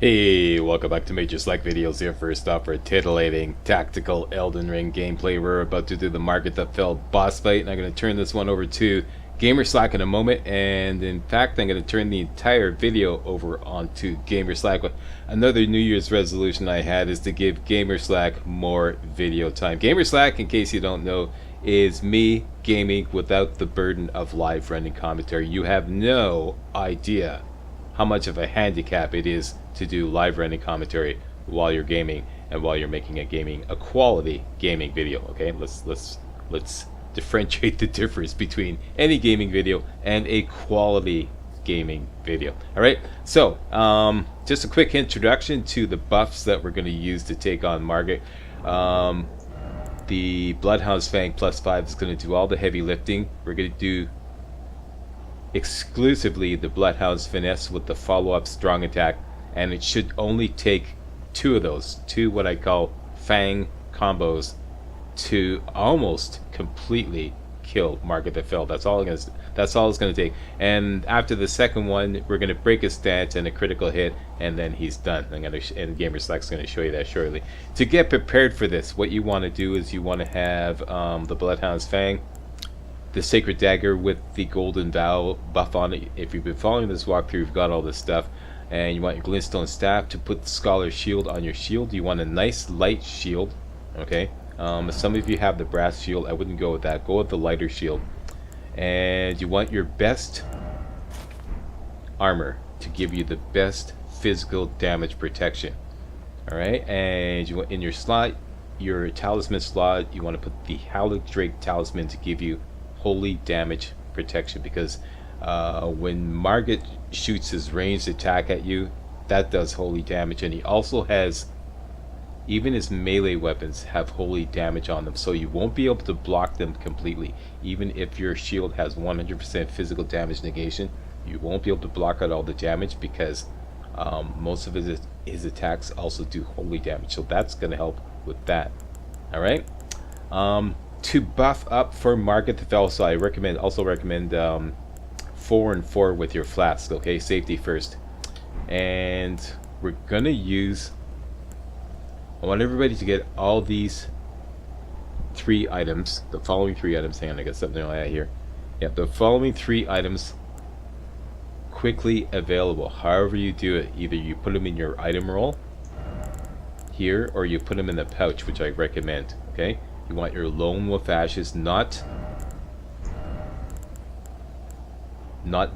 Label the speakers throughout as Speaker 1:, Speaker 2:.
Speaker 1: Hey, welcome back to Major Select Videos here. First off, for a titillating tactical Elden Ring gameplay. We're about to do the Margit that fell boss fight, and I'm going to turn this one over to Gamer Slack in a moment. And in fact, I'm going to turn the entire video over onto Gamer Slack. Another New Year's resolution I had is to give Gamer Slack more video time. Gamer Slack, in case you don't know, is me gaming without the burden of live running commentary. You have no idea how much of a handicap it is to do live running commentary while you're gaming and while you're making a quality gaming video. Okay, let's differentiate the difference between any gaming video and a quality gaming video. All right, so just a quick introduction to the buffs that we're going to use to take on Margit. The Bloodhound's Fang +5 is going to do all the heavy lifting. We're going to do exclusively the Bloodhound's Finesse with the follow-up strong attack, and it should only take two of those, two what I call Fang combos, to almost completely kill Margit the Fell. That's all it's going to take. And after the second one, we're going to break his stance and a critical hit, and then he's done. And Gamer Slack's going to show you that shortly. To get prepared for this, what you want to do is you want to have the Bloodhound's Fang, the Sacred Dagger with the Golden Vow buff on it. If you've been following this walkthrough, you've got all this stuff. And you want your Glintstone Staff to put the Scholar's Shield on your shield. You want a nice light shield, okay? Some of you have the brass shield. I wouldn't go with that. Go with the lighter shield. And you want your best armor to give you the best physical damage protection. Alright, and you want in your slot, your talisman slot, you want to put the Howling Drake talisman to give you holy damage protection, because when Margit shoots his ranged attack at you, that does holy damage. And he also has, even his melee weapons have holy damage on them, so you won't be able to block them completely. Even if your shield has 100% physical damage negation, you won't be able to block out all the damage, because most of his attacks also do holy damage, so that's going to help with that. Alright, to buff up for Margit the Fell, so I also recommend 4 and 4 with your flask. Okay, safety first. And we're gonna use, I want everybody to get all these 3 items, the following 3 items. Hang on, I got something like that here. Yeah, the following 3 items quickly available. However you do it, either you put them in your item roll here, or you put them in the pouch, which I recommend. Okay, you want your Lone Wolf Ashes, not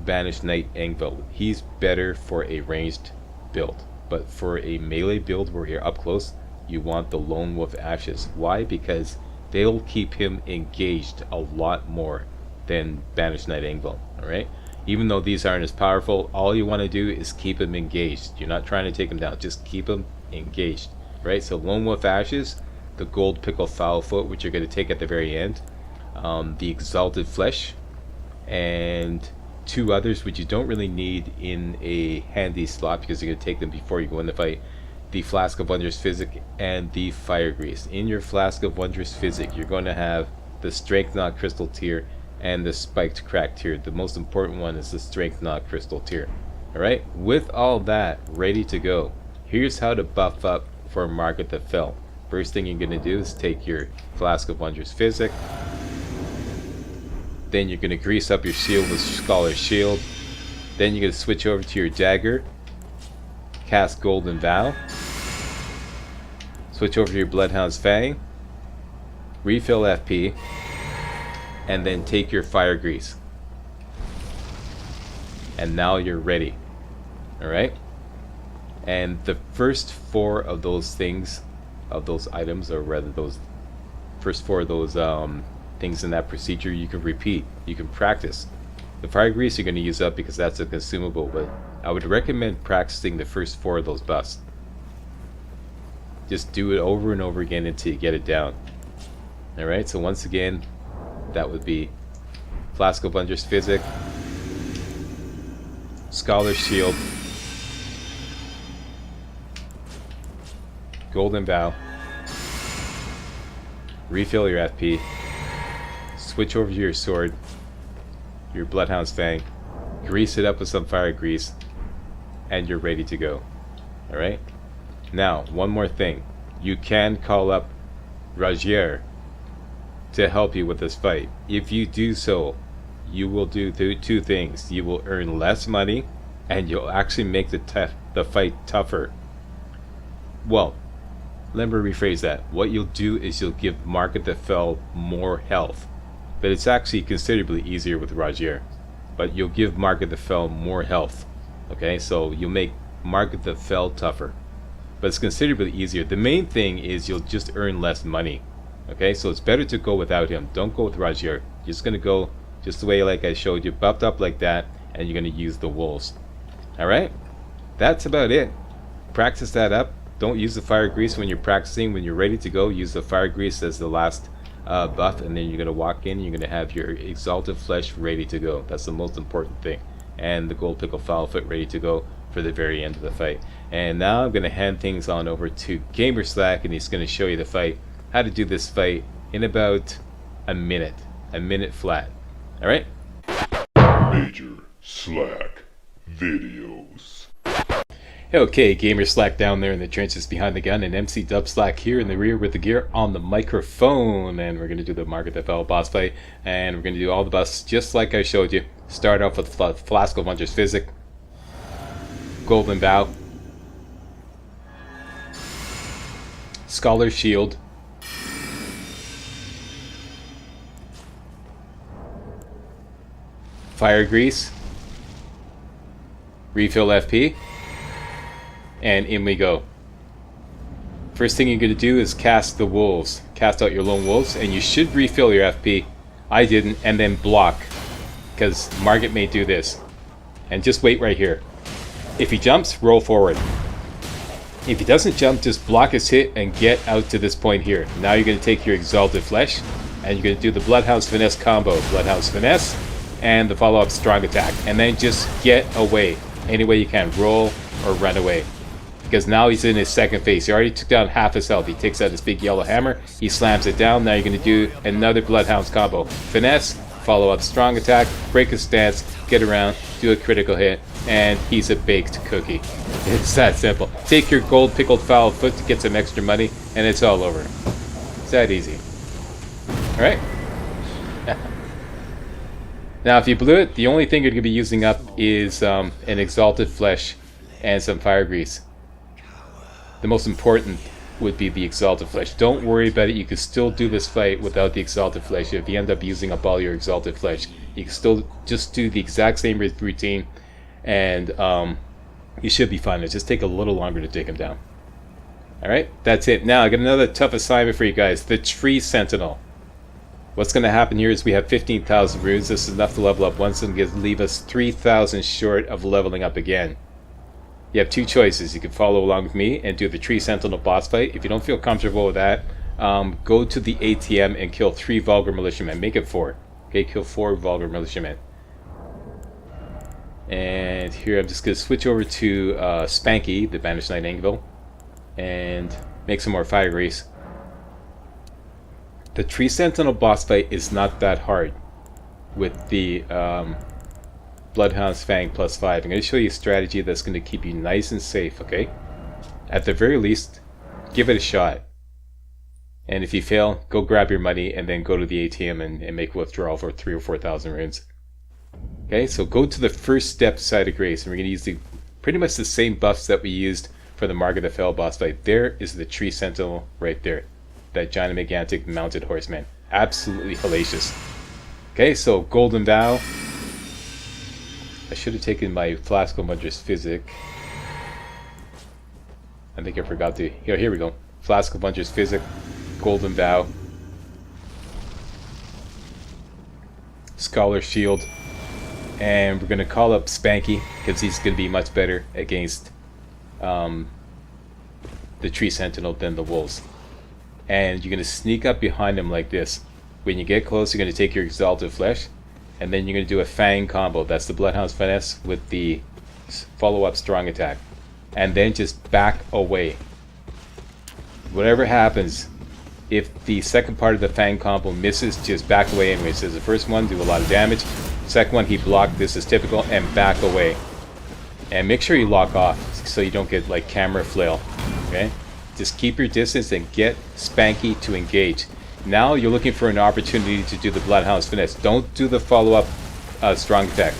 Speaker 1: Banished Knight Engveld. He's better for a ranged build, but for a melee build where you're up close, you want the Lone Wolf Ashes. Why? Because they'll keep him engaged a lot more than Banished Knight Engveld. Alright, even though these aren't as powerful, all you want to do is keep him engaged. You're not trying to take him down, just keep him engaged. Right, so Lone Wolf Ashes, the Gold Pickle Foulfoot, which you're going to take at the very end, the Exalted Flesh, and 2 others which you don't really need in a handy slot because you're going to take them before you go in the fight: the Flask of Wondrous Physic and the Fire Grease. In your Flask of Wondrous Physic, you're going to have the Strength Knot Crystal Tear and the Spiked Crack Tear. The most important one is the Strength Knot Crystal Tear. Alright, with all that ready to go, here's how to buff up for Margit the Fell. First thing you're going to do is take your Flask of Wondrous Physic. Then you're going to grease up your shield with Scholar's Shield. Then you're going to switch over to your dagger, cast Golden Vow, switch over to your Bloodhound's Fang, refill FP, and then take your Fire Grease. And now you're ready. Alright? And the first 4 of those things, of those items, or rather those first 4 of those things in that procedure, you can repeat, you can practice. The Fire Grease you're going to use up because that's a consumable, but I would recommend practicing the first 4 of those buffs. Just do it over and over again until you get it down. Alright, so once again, that would be Flask of Wondrous Physic, Scholar's Shield, Golden Vow, refill your FP, switch over to your sword, your Bloodhound's Fang, grease it up with some fire grease, and you're ready to go. Alright? Now, one more thing. You can call up Rogier to help you with this fight. If you do so, you will do two things. You will earn less money, and you'll actually make the fight tougher. Well, let me rephrase that. What you'll do is you'll give Margit the Fell more health. But it's actually considerably easier with Rogier. But you'll give Margit the Fell more health. Okay, so you'll make Margit the Fell tougher. But it's considerably easier. The main thing is you'll just earn less money. Okay, so it's better to go without him. Don't go with Rogier. You're just going to go just the way like I showed you. Buffed up like that. And you're going to use the wolves. Alright? That's about it. Practice that up. Don't use the fire grease when you're practicing. When you're ready to go, use the fire grease as the last buff, and then you're going to walk in and you're going to have your exalted flesh ready to go. That's the most important thing. And the gold pickle foul foot ready to go for the very end of the fight. And now I'm going to hand things on over to Gamer Slack, and he's going to show you the fight, how to do this fight in about a minute flat. Alright?
Speaker 2: Major Slack Videos.
Speaker 1: Okay, Gamer Slack down there in the trenches behind the gun, and MC Dub Slack here in the rear with the gear on the microphone. And we're going to do the Margit the Fell boss fight, and we're going to do all the buffs just like I showed you. Start off with Flask of Wondrous Physic, Golden Bow, Scholar's Shield, Fire Grease, Refill FP, and in we go. First thing you're going to do is cast the wolves. Cast out your lone wolves, and you should refill your FP. I didn't, and then block, because Margit may do this. And just wait right here. If he jumps, roll forward. If he doesn't jump, just block his hit and get out to this point here. Now you're going to take your Exalted Flesh, and you're going to do the Bloodhound's Finesse combo. Bloodhound's Finesse, and the follow-up Strong Attack. And then just get away. Any way you can. Roll or run away. Because now he's in his second phase. He already took down half his health. He takes out his big yellow hammer. He slams it down. Now you're going to do another Bloodhound's combo. Finesse, follow up Strong Attack, break his stance, get around, do a critical hit, and he's a baked cookie. It's that simple. Take your gold pickled foul foot to get some extra money, and it's all over. It's that easy. Alright? Now if you blew it, the only thing you're going to be using up is an Exalted Flesh and some Fire Grease. The most important would be the Exalted Flesh. Don't worry about it. You can still do this fight without the Exalted Flesh. If you end up using up all your Exalted Flesh, you can still just do the exact same routine, and you should be fine. It'll just take a little longer to take him down. Alright, that's it. Now I got another tough assignment for you guys. The Tree Sentinel. What's going to happen here is we have 15,000 runes. This is enough to level up once and leave us 3,000 short of leveling up again. You have two choices. You can follow along with me and do the Tree Sentinel boss fight. If you don't feel comfortable with that, go to the ATM and kill 3 Vulgar Militiamen. Make it 4. Okay, kill 4 Vulgar Militiamen. And here I'm just going to switch over to Spanky, the Banished Knight Anvil, and make some more Fire Grease. The Tree Sentinel boss fight is not that hard with the Bloodhound's Fang +5. I'm going to show you a strategy that's going to keep you nice and safe, okay? At the very least, give it a shot. And if you fail, go grab your money and then go to the ATM and make a withdrawal for 3,000 or 4,000 runes. Okay, so go to the first step side of Grace, and we're going to use pretty much the same buffs that we used for the Margit the Fell boss fight. There is the Tree Sentinel right there. That giant gigantic mounted horseman. Absolutely hellacious. Okay, so Golden Vow. I should have taken my Flask of Wondrous Physic. I think I forgot to. Here we go. Flask of Wondrous Physic, Golden Vow, Scholar's Shield, and we're going to call up Spanky because he's going to be much better against the Tree Sentinel than the wolves. And you're going to sneak up behind him like this. When you get close, you're going to take your Exalted Flesh, and then you're going to do a Fang combo. That's the Bloodhound's Finesse with the follow-up Strong Attack. And then just back away. Whatever happens, if the second part of the Fang combo misses, just back away anyway. So the first one, do a lot of damage. Second one, he blocked. This is typical. And back away. And make sure you lock off. so you don't get like camera flail. Okay, just keep your distance and get Spanky to engage. Now you're looking for an opportunity to do the Bloodhound's Finesse. Don't do the follow-up strong attack.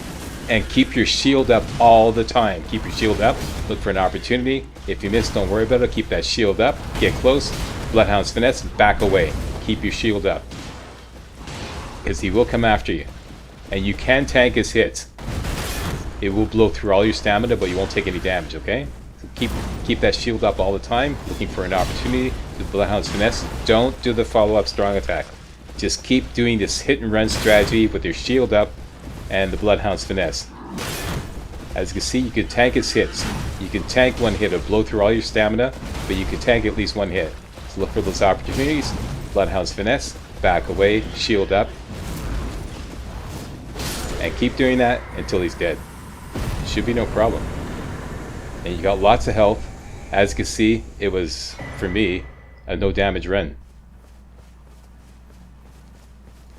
Speaker 1: And keep your shield up all the time. Keep your shield up. Look for an opportunity. If you miss, don't worry about it. Keep that shield up. Get close. Bloodhound's Finesse. Back away. Keep your shield up. Because he will come after you. And you can tank his hits. It will blow through all your stamina, but you won't take any damage, okay? So keep that shield up all the time. Looking for an opportunity. The Bloodhound's Finesse. Don't do the follow-up strong attack. Just keep doing this hit-and-run strategy with your shield up and the Bloodhound's Finesse. As you can see, you can tank his hits. You can tank one hit, it'll blow through all your stamina, but you can tank at least one hit. So look for those opportunities. Bloodhound's Finesse, back away, shield up. And keep doing that until he's dead. Should be no problem. And you got lots of health. As you can see, it was, for me, a no damage run.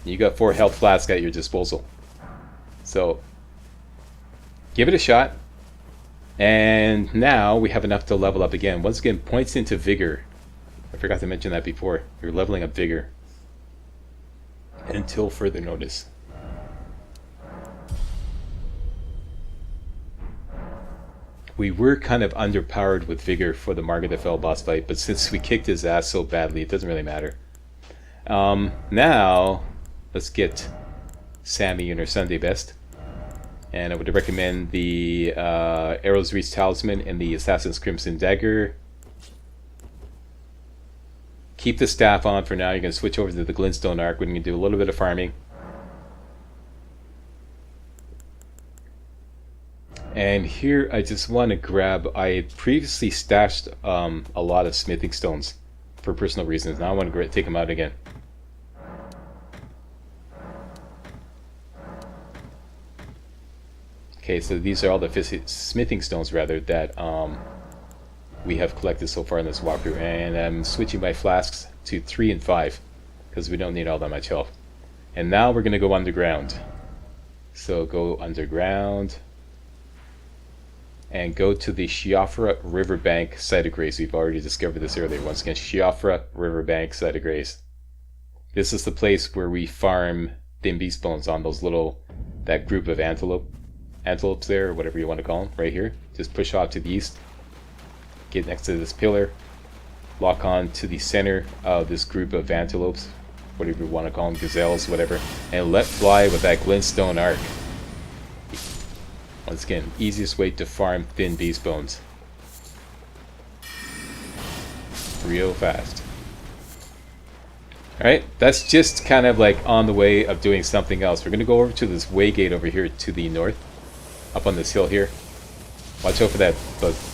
Speaker 1: You got 4 health flasks at your disposal. So, give it a shot. And now we have enough to level up again. Once again, points into Vigor. I forgot to mention that before. You're leveling up Vigor. Until further notice. We were kind of underpowered with Vigor for the Margit boss fight, but since we kicked his ass so badly, it doesn't really matter. Now, let's get Sammy in her Sunday best. And I would recommend the Arrow's Reach Talisman and the Assassin's Crimson Dagger. Keep the staff on for now. You're going to switch over to the Glintstone Arc. We're going to do a little bit of farming. And here I just want to grab, I previously stashed a lot of smithing stones for personal reasons. Now I want to take them out again. Okay, so these are all the smithing stones, rather, that we have collected so far in this walkthrough. And I'm switching my flasks to 3 and 5, because we don't need all that much health. And now we're going to go underground. So go underground, and go to the Shiafra Riverbank Site of Grace. We've already discovered this earlier. Once again, Shiafra Riverbank Site of Grace. This is the place where we farm thin beast bones on those little, that group of antelopes there, or whatever you want to call them, right here. Just push off to the east, get next to this pillar, lock on to the center of this group of antelopes, whatever you want to call them, gazelles, whatever, and let fly with that glintstone arc. Once again, easiest way to farm thin beast bones. Real fast. Alright, that's just kind of like on the way of doing something else. We're going to go over to this waygate over here to the north. Up on this hill here. Watch out for that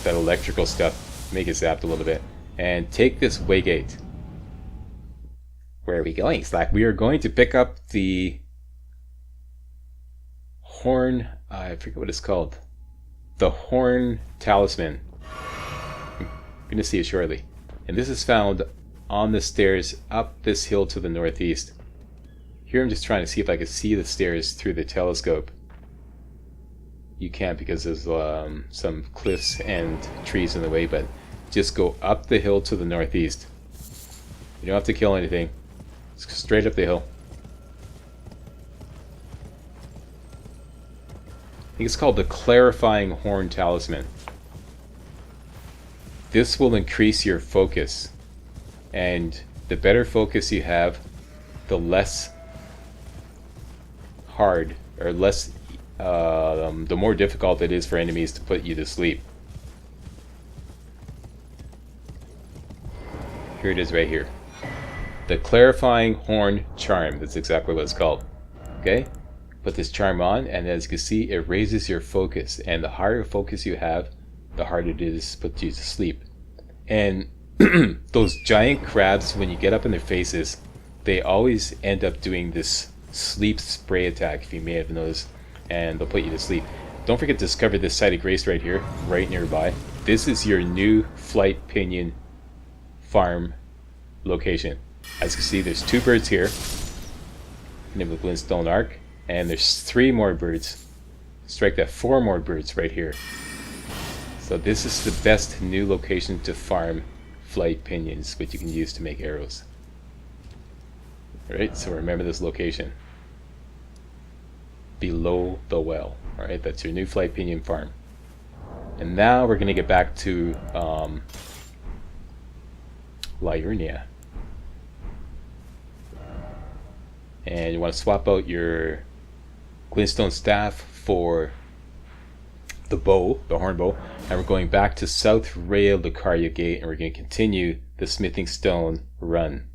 Speaker 1: electrical stuff. Make it zapped a little bit. And take this waygate. Where are we going, Slack? We are going to pick up the horn. I forget what it's called. The horn talisman. I'm going to see it shortly. And this is found on the stairs up this hill to the northeast. Here I'm just trying to see if I can see the stairs through the telescope. You can't because there's some cliffs and trees in the way, but just go up the hill to the northeast. You don't have to kill anything. Just go straight up the hill. I think it's called the Clarifying Horn Talisman. This will increase your focus. And the better focus you have, the less hard, or less, the more difficult it is for enemies to put you to sleep. Here it is right here. The Clarifying Horn Charm. That's exactly what it's called. Okay? Put this charm on, and as you can see, it raises your focus. And the higher focus you have, the harder it is to put you to sleep. And those giant crabs, when you get up in their faces, they always end up doing this sleep spray attack, if you may have noticed, and they'll put you to sleep. Don't forget to discover this Site of Grace right here, right nearby. This is your new Flight Pinion farm location. As you can see, there's 2 birds here, named the Glintstone Arc, and there's 3 more birds. Strike that, 4 more birds right here. So this is the best new location to farm flight pinions, which you can use to make arrows. Alright, so remember this location. Below the well. Alright, that's your new flight pinion farm. And now we're going to get back to Liurnia. And you want to swap out your glintstone staff for the bow, the horn bow. And we're going back to South Rail Lucaria Gate, and we're going to continue the smithing stone run.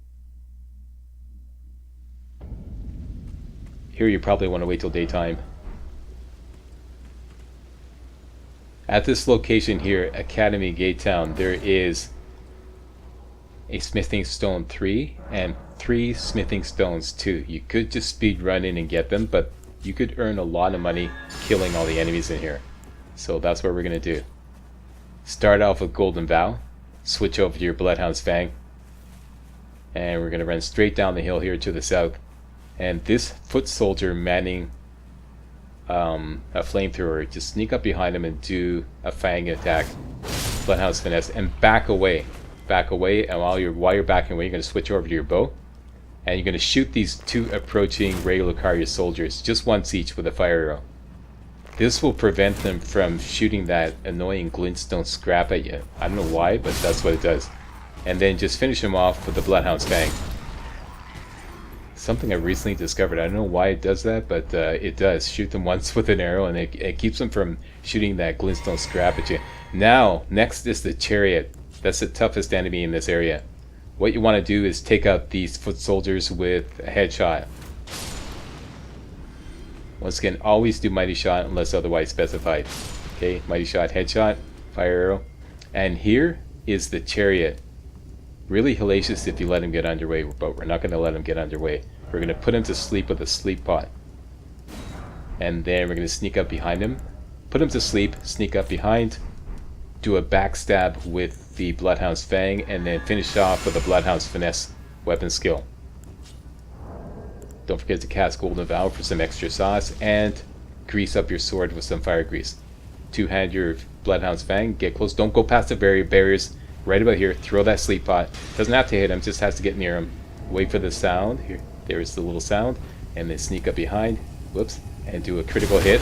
Speaker 1: Here you probably want to wait till daytime. At this location here, Academy Gate Town, there is a smithing stone 3 and 3 smithing stones 2. You could just speed run in and get them, but you could earn a lot of money killing all the enemies in here. So that's what we're going to do. Start off with Golden Vow, switch over to your Bloodhound's Fang, and we're going to run straight down the hill here to the south. And this foot soldier manning a flamethrower, just sneak up behind him and do a Fang attack, Bloodhound's Finesse, and back away. Back away, and while you're backing away, you're going to switch over to your bow, and you're going to shoot these 2 approaching Ray Lucaria soldiers, just once each with a fire arrow. This will prevent them from shooting that annoying glintstone scrap at you. I don't know why, but that's what it does. And then just finish them off with the Bloodhound's Fang. Something I recently discovered. I don't know why it does that, but it does. Shoot them once with an arrow, and it keeps them from shooting that glintstone scrap at you. Now, next is the Chariot. That's the toughest enemy in this area. What you want to do is take out these foot soldiers with a headshot. Once again, always do Mighty Shot unless otherwise specified. Okay, Mighty Shot, headshot, fire arrow. And here is the Chariot. Really hellacious if you let him get underway, but we're not going to let him get underway. We're going to put him to sleep with a sleep pot. And then we're going to sneak up behind him, put him to sleep, sneak up behind, do a backstab with the Bloodhound's Fang, and then finish off with the Bloodhound's Finesse weapon skill. Don't forget to cast Golden Vow for some extra sauce, and grease up your sword with some fire grease. Two-hand your Bloodhound's Fang, get close, don't go past the barriers. Right about here, throw that sleep pot. Doesn't have to hit him, just has to get near him. Wait for the sound. Here, there's the little sound, and then sneak up behind. Whoops, and do a critical hit.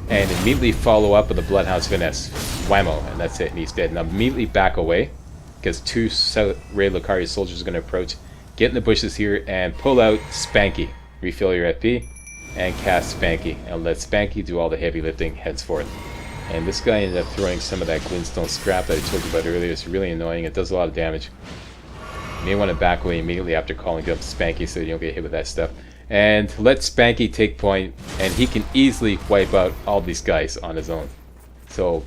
Speaker 1: And immediately follow up with a Bloodhound's Finesse. Whammo, and that's it, and he's dead. Now immediately back away, because 2 Ray Lucaria soldiers are going to approach. Get in the bushes here and pull out Spanky. Refill your FP and cast Spanky, and let Spanky do all the heavy lifting henceforth. And this guy ended up throwing some of that glintstone scrap that I told you about earlier. It's really annoying. It does a lot of damage. You may want to back away immediately after calling up Spanky so you don't get hit with that stuff. And let Spanky take point, and he can easily wipe out all these guys on his own. So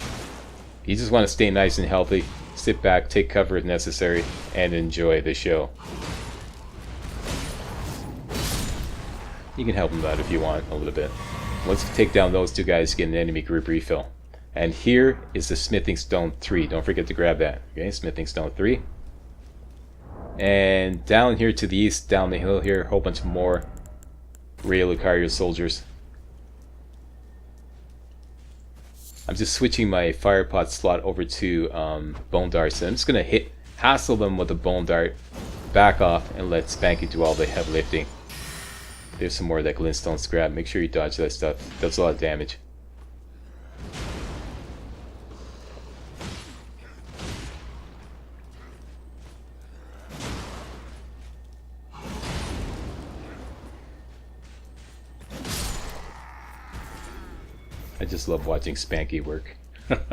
Speaker 1: you just want to stay nice and healthy, sit back, take cover if necessary, and enjoy the show. You can help him out if you want a little bit. Once you take down those 2 guys, you get an enemy group refill. And here is the Smithing Stone 3. Don't forget to grab that. Okay, Smithing Stone 3. And down here to the east, down the hill here, a whole bunch more Ray Lucaria soldiers. I'm just switching my fire pot slot over to Bone Dart. So I'm just going to hassle them with a Bone Dart, back off, and let Spanky do all the heavy lifting. There's some more of that glintstone scrap. Make sure you dodge that stuff. It does a lot of damage. I just love watching Spanky work. And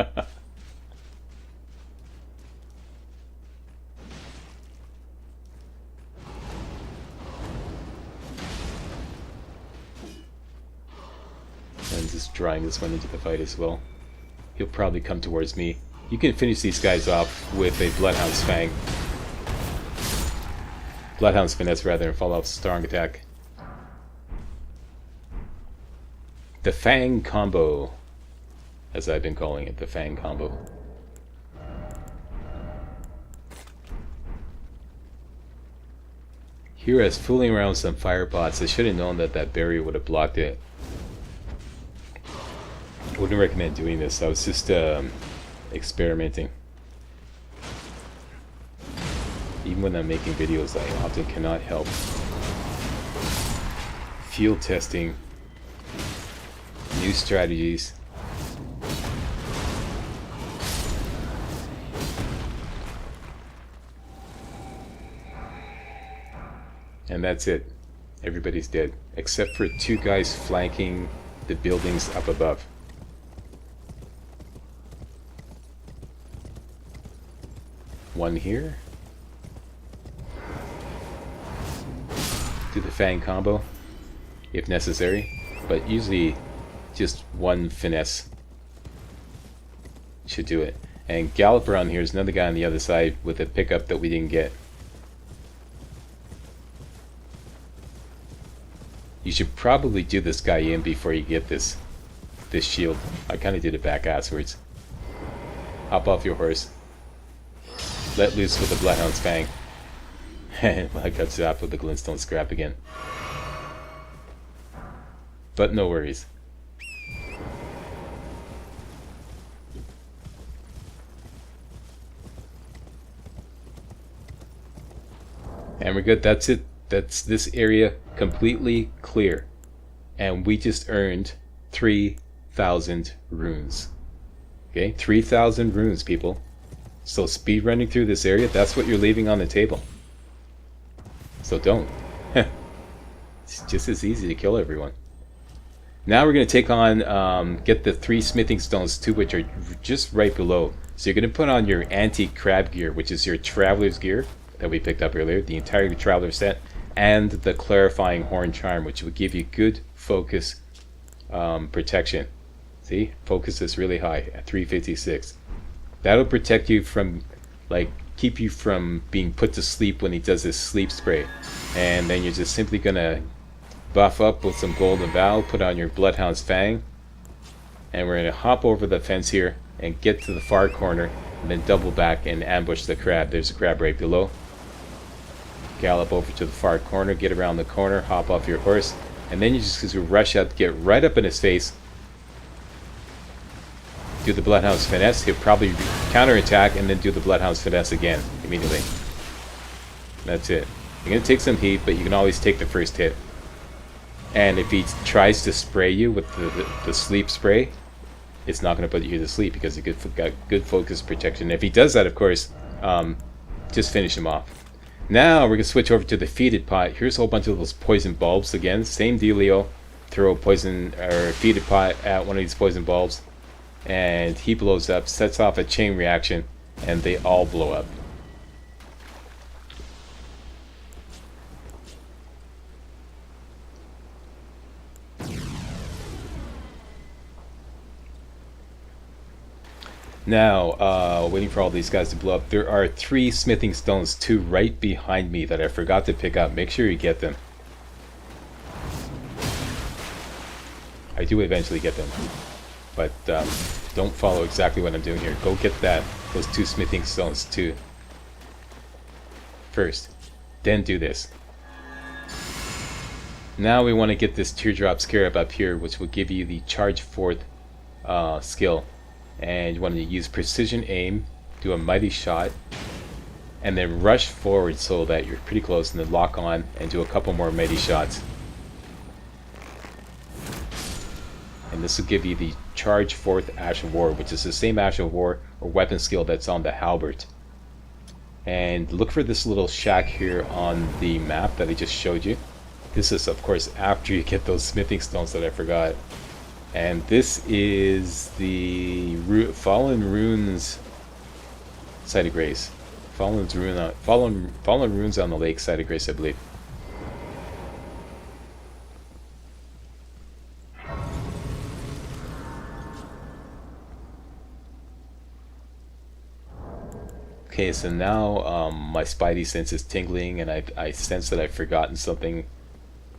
Speaker 1: just drawing this one into the fight as well. He'll probably come towards me. You can finish these guys off with a Bloodhound's Fang. Bloodhound's Finesse rather, and follow up strong attack. The Fang combo, as I've been calling it, the Fang combo. Here, as fooling around with some fire bots, I should have known that that barrier would have blocked it. I wouldn't recommend doing this. I was just experimenting. Even when I'm making videos, I often cannot help field testing new strategies. And that's it. Everybody's dead, except for 2 guys flanking the buildings up above. One here. Do the Fang combo, if necessary, but usually just one finesse should do it. And Gallop around here is another guy on the other side with a pickup that we didn't get. You should probably do this guy in before you get this shield. I kind of did it back asswards. Hop off your horse. Let loose with the Bloodhound's Fang. And I got zapped with the Glintstone Scrap again. But no worries. And we're good. That's it. That's this area completely clear. And we just earned 3,000 runes. Okay, 3,000 runes, people. So speed running through this area, that's what you're leaving on the table. So don't. It's just as easy to kill everyone. Now we're going to take on, get the 3 smithing stones, 2 which are just right below. So you're going to put on your anti-crab gear, which is your traveler's gear that we picked up earlier, the entire traveler set, and the clarifying horn charm, which will give you good focus protection. See, focus is really high at 356. That'll protect you from, like, keep you from being put to sleep when he does his sleep spray. And then you're just simply gonna buff up with some Golden Vow, put on your Bloodhound's Fang, and we're gonna hop over the fence here and get to the far corner, and then double back and ambush the crab. There's a crab right below. Gallop over to the far corner, get around the corner, hop off your horse, and then you just rush up, get right up in his face, do the Bloodhound's Finesse. He'll probably counterattack and then do the Bloodhound's Finesse again immediately. That's it. You're going to take some heat, but you can always take the first hit. And if he tries to spray you with the sleep spray, it's not going to put you to sleep because you got good focus protection. If he does that, of course, just finish him off. Now we're going to switch over to the Feeded Pot. Here's a whole bunch of those poison bulbs again. Same dealio. Throw a poison or Feeded Pot at one of these poison bulbs, and he blows up, sets off a chain reaction, and they all blow up. Now, waiting for all these guys to blow up. There are 3 smithing stones, 2 right behind me that I forgot to pick up. Make sure you get them. I do eventually get them, but don't follow exactly what I'm doing here. Go get those 2 smithing stones too first, then do this. Now we want to get this Teardrop Scarab up here, which will give you the Charge Forth skill. And you want to use precision aim, do a mighty shot, and then rush forward so that you're pretty close, and then lock on and do a couple more mighty shots. And this will give you the Charge Forth Ash of War, which is the same Ash of War or weapon skill that's on the halberd. And look for this little shack here on the map that I just showed you. This is, of course, after you get those smithing stones that I forgot. And this is the Fallen Runes Site of Grace. Fallen Runes on the Lake Site of Grace, I believe. Okay, so now my spidey sense is tingling, and I sense that I've forgotten something,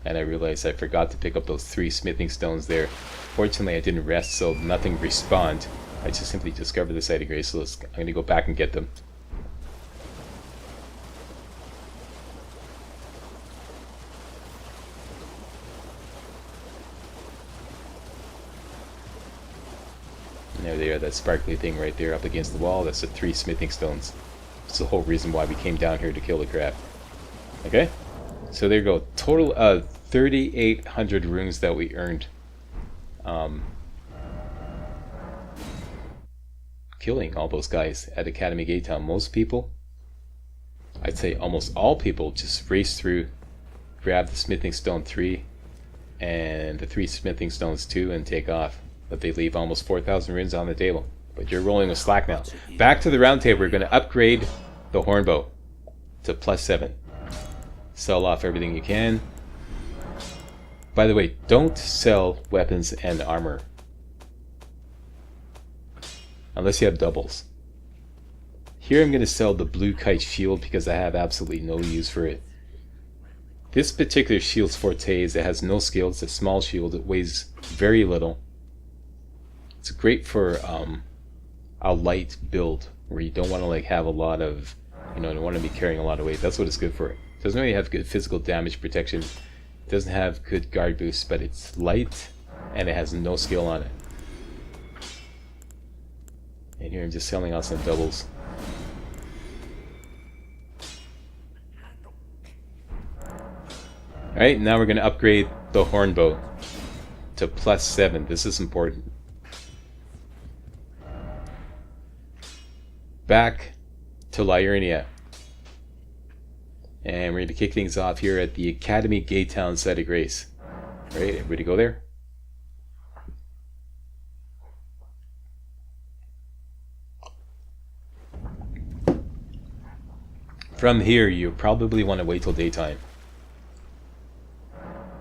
Speaker 1: and I realize I forgot to pick up those 3 smithing stones there. Fortunately, I didn't rest, so nothing respawned. I just simply discovered the Site of Grace, so I'm going to go back and get them. There they are, that sparkly thing right there up against the wall. That's the 3 smithing stones. That's the whole reason why we came down here to kill the crab. Okay? So there you go. Total of 3,800 runes that we earned. Killing all those guys at Academy Gate Town. Most people, I'd say almost all people, just race through, grab the smithing stone 3 and the 3 smithing stones 2 and take off. But they leave almost 4,000 runes on the table. But you're rolling with slack now. Back to the round table. We're going to upgrade the hornbow to +7. Sell off everything you can. By the way, don't sell weapons and armor unless you have doubles. Here I'm going to sell the blue kite shield because I have absolutely no use for it. This particular shield's forte is it has no skill. It's a small shield. It weighs very little. It's great for a light build where you don't want to like have a lot of, you don't want to be carrying a lot of weight. That's what it's good for. It doesn't really have good physical damage protection. It doesn't have good guard boost, but it's light and it has no skill on it. And here I'm just selling out some doubles. Alright, now we're going to upgrade the hornbow to +7. This is important. Back to Liurnia. And we're going to kick things off here at the Academy Gate Town site of Grace. Alright, everybody go there. From here, you probably want to wait till daytime.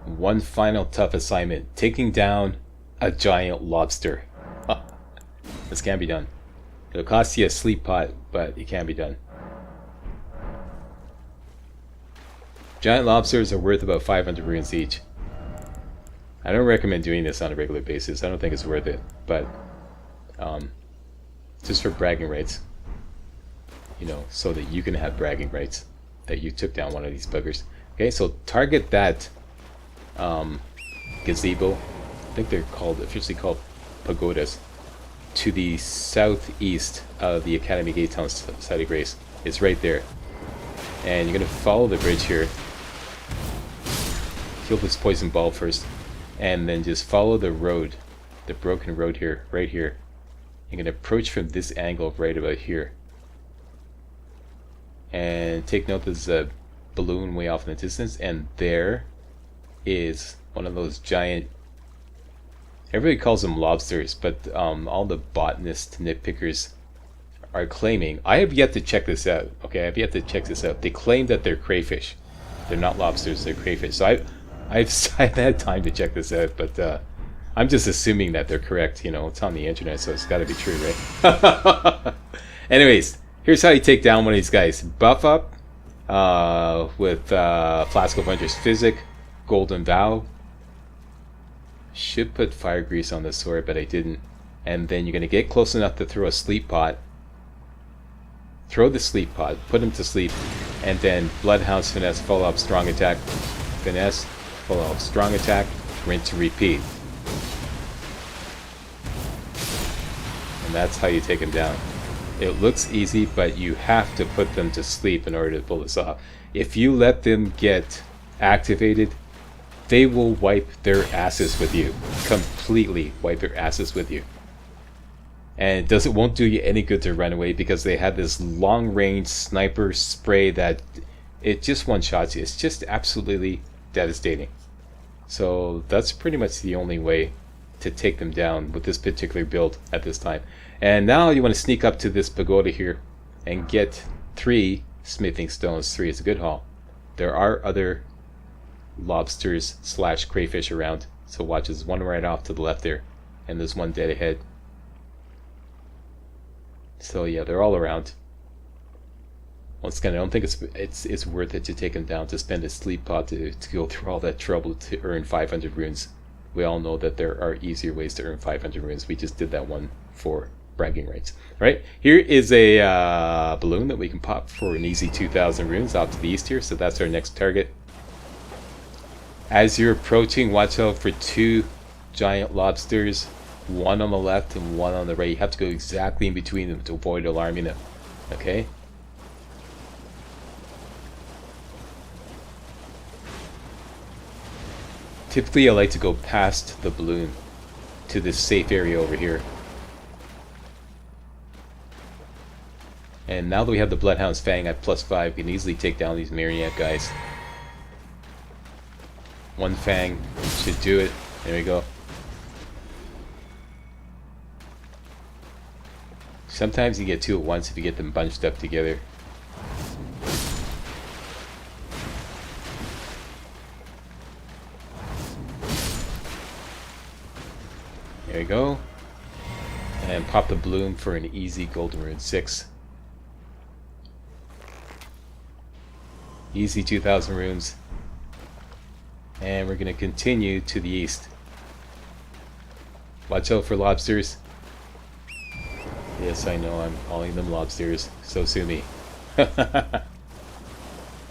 Speaker 1: One final tough assignment. Taking down a giant lobster. This can be done. It'll cost you a sleep pot, but it can be done. Giant lobsters are worth about 500 runes each. I don't recommend doing this on a regular basis. I don't think it's worth it, but just for bragging rights. So that you can have bragging rights that you took down one of these buggers. Okay, so target that gazebo. I think they're officially called pagodas. To the southeast of the Academy Gate Town site of Grace. It's right there. And you're going to follow the bridge here. Kill this poison ball first. And then just follow the road. The broken road here, right here. You're going to approach from this angle right about here. And take note there's a balloon way off in the distance. And there is one of those giant... Everybody calls them lobsters, but all the botanists, nitpickers are claiming... I have yet to check this out, okay? I have yet to check this out. They claim that they're crayfish. They're not lobsters, they're crayfish. So I've had time to check this out, but I'm just assuming that they're correct. It's on the internet, so it's got to be true, right? Anyways, here's how you take down one of these guys. Buff up with Flask of Wondrous Physic, Golden Vow. Should put fire grease on the sword, but I didn't. And then you're going to get close enough to throw a sleep pot. Throw the sleep pot, put him to sleep, and then Bloodhound's Finesse, follow up Strong Attack, Finesse, follow up Strong Attack, rinse and repeat. And that's how you take him down. It looks easy, but you have to put them to sleep in order to pull this off. If you let them get activated, they will wipe their asses with you. Completely wipe their asses with you. And it won't do you any good to run away because they have this long-range sniper spray that it just one-shots you. It's just absolutely devastating. So that's pretty much the only way to take them down with this particular build at this time. And now you want to sneak up to this pagoda here and get 3 smithing stones. 3 is a good haul. There are other lobsters / crayfish around, so watch. There's one right off to the left there, and there's one dead ahead. So yeah, they're all around. Once again, I don't think it's worth it to take them down, to spend a sleep pot to go through all that trouble to earn 500 runes. We all know that there are easier ways to earn 500 runes. We just did that one for bragging rights. All right, here is a balloon that we can pop for an easy 2,000 runes off to the east here, so that's our next target. As you're approaching, watch out for 2 giant lobsters one on the left and one on the right. You have to go exactly in between them to avoid alarming them. Okay? Typically I like to go past the balloon to this safe area over here. And now that we have the Bloodhound's Fang at +5, we can easily take down these Marionette guys. One Fang should do it. There we go. Sometimes you get two at once if you get them bunched up together. There we go. And pop the balloon for an easy Golden Rune 6. Easy 2,000 runes. And we're going to continue to the east. Watch out for lobsters. Yes, I know, I'm calling them lobsters. So sue me.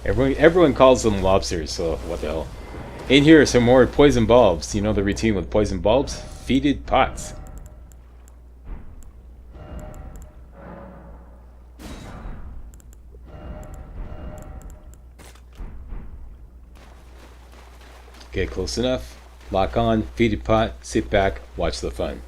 Speaker 1: Everyone calls them lobsters, so what the hell. In here are some more poison bulbs. You know the routine with poison bulbs? Feeded pots. Get close enough, lock on, feeded pot, sit back, watch the fun.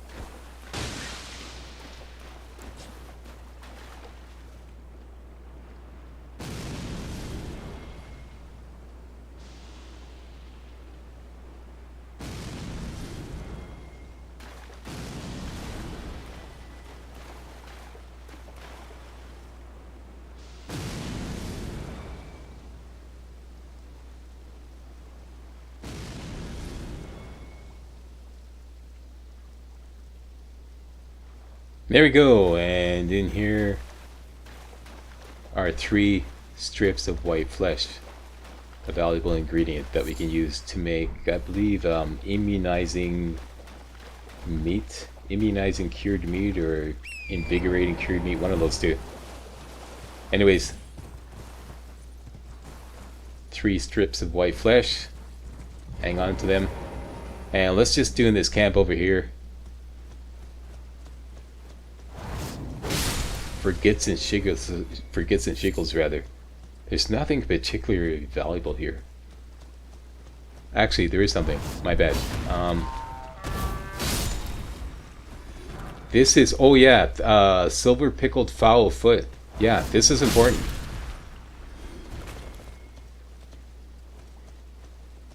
Speaker 1: There we go, and in here are 3 strips of white flesh, a valuable ingredient that we can use to make, I believe, immunizing meat, immunizing cured meat, or invigorating cured meat, one of those two. Anyways, 3 strips of white flesh, hang on to them, and let's just do in this camp over here. For gits and shiggles rather. There's nothing particularly valuable here. Actually, there is something. My bad. This is, oh yeah, silver pickled fowl foot. Yeah, this is important.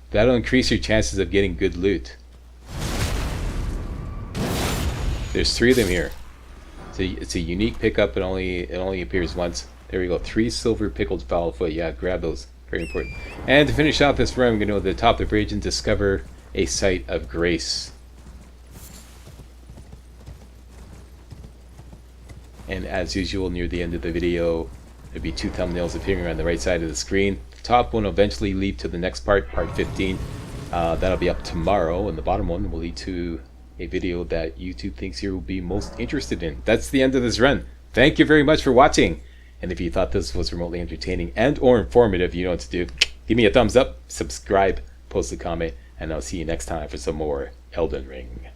Speaker 1: That'll increase your chances of getting good loot. There's 3 of them here. It's a unique pickup. It only appears once. There we go. 3 silver pickled fowl foot. Yeah, grab those. Very important. And to finish off this run, we're going to go to the top of the bridge and discover a site of grace. And as usual, near the end of the video, there'll be 2 thumbnails appearing on the right side of the screen. The top one will eventually lead to the next part, part 15. That'll be up tomorrow, and the bottom one will lead to a video that YouTube thinks you will be most interested in. That's the end of this run. Thank you very much for watching. And if you thought this was remotely entertaining and or informative, you know what to do. Give me a thumbs up, subscribe, post a comment, and I'll see you next time for some more Elden Ring.